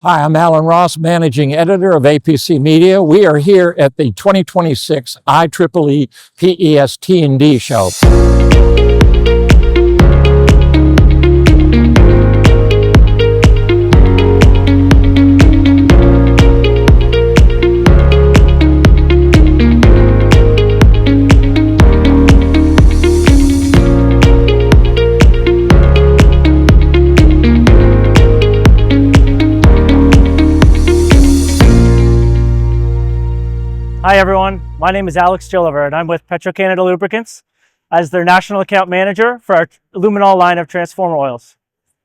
Hi, I'm Alan Ross, Managing Editor of APC Media. We are here at the 2026 IEEE PES T&D Show. Hi everyone, my name is Alex Gilliver and I'm with Petro-Canada Lubricants as their National Account Manager for our Luminol line of transformer oils.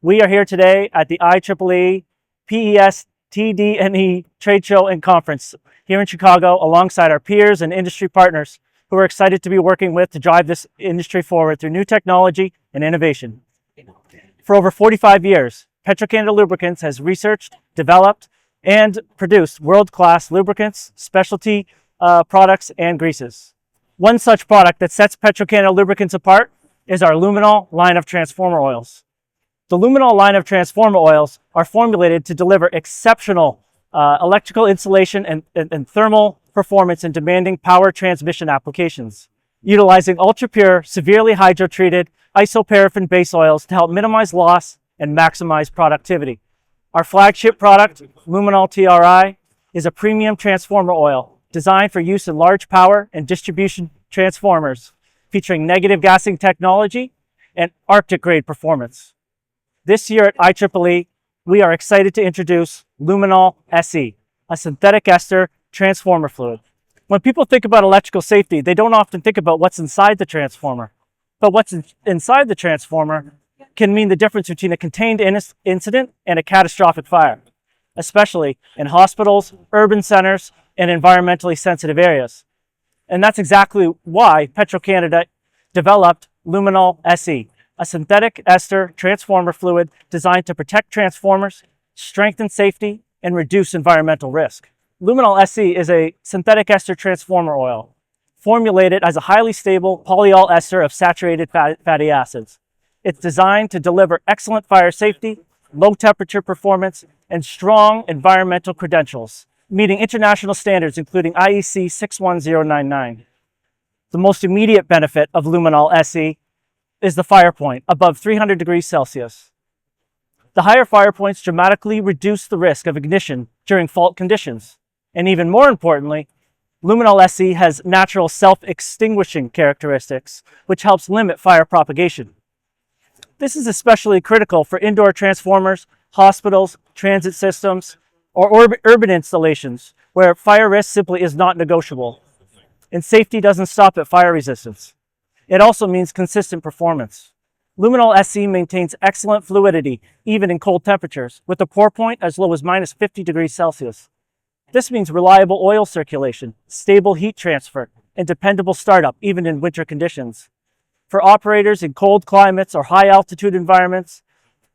We are here today at the IEEE PES T&D Trade Show and Conference here in Chicago alongside our peers and industry partners who are excited to be working with to drive this industry forward through new technology and innovation. For over 45 years, Petro-Canada Lubricants has researched, developed, and produced world-class lubricants, specialty products, and greases. One such product that sets Petro-Canada Lubricants apart is our Luminol line of transformer oils. The Luminol line of transformer oils are formulated to deliver exceptional electrical insulation and thermal performance in demanding power transmission applications, utilizing ultra-pure, severely hydro-treated isoparaffin base oils to help minimize loss and maximize productivity. Our flagship product, Luminol TRRI, is a premium transformer oil designed for use in large power and distribution transformers, featuring negative gassing technology and Arctic-grade performance. This year at IEEE, we are excited to introduce Luminol SE, a synthetic ester transformer fluid. When people think about electrical safety, they don't often think about what's inside the transformer. But what's inside the transformer can mean the difference between a contained incident and a catastrophic fire, especially in hospitals, urban centers, and environmentally sensitive areas. And that's exactly why Petro-Canada developed Luminol SE, a synthetic ester transformer fluid designed to protect transformers, strengthen safety, and reduce environmental risk. Luminol SE is a synthetic ester transformer oil formulated as a highly stable polyol ester of saturated fatty acids. It's designed to deliver excellent fire safety, low temperature performance, and strong environmental credentials, meeting international standards including IEEE 61099. The most immediate benefit of Luminol SE is the fire point above 300 degrees Celsius. The higher fire points dramatically reduce the risk of ignition during fault conditions. And even more importantly, Luminol SE has natural self-extinguishing characteristics, which helps limit fire propagation. This is especially critical for indoor transformers, hospitals, transit systems, or urban installations where fire risk simply is not negotiable. And safety doesn't stop at fire resistance. It also means consistent performance. Luminol SE maintains excellent fluidity even in cold temperatures, with a pour point as low as minus 50 degrees Celsius. This means reliable oil circulation, stable heat transfer, and dependable startup even in winter conditions. For operators in cold climates or high altitude environments,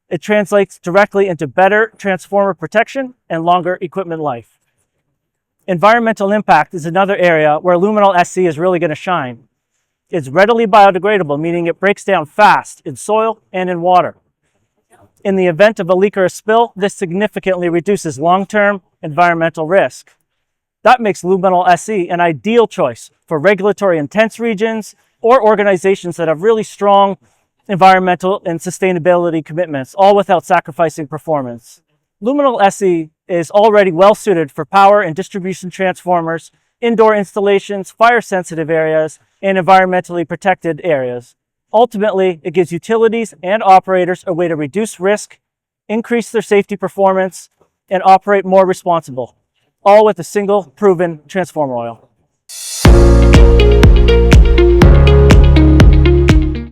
it translates directly into better transformer protection and longer equipment life. Environmental impact is another area where Luminol SE is really going to shine. It's readily biodegradable, meaning it breaks down fast in soil and in water. In the event of a leak or a spill, this significantly reduces long-term environmental risk. That makes Luminol SE an ideal choice for regulatory intense regions or organizations that have really strong environmental and sustainability commitments, all without sacrificing performance. Luminol SE is already well suited for power and distribution transformers, indoor installations, fire-sensitive areas, and environmentally protected areas. Ultimately, it gives utilities and operators a way to reduce risk, increase their safety performance, and operate more responsible, all with a single proven transformer oil.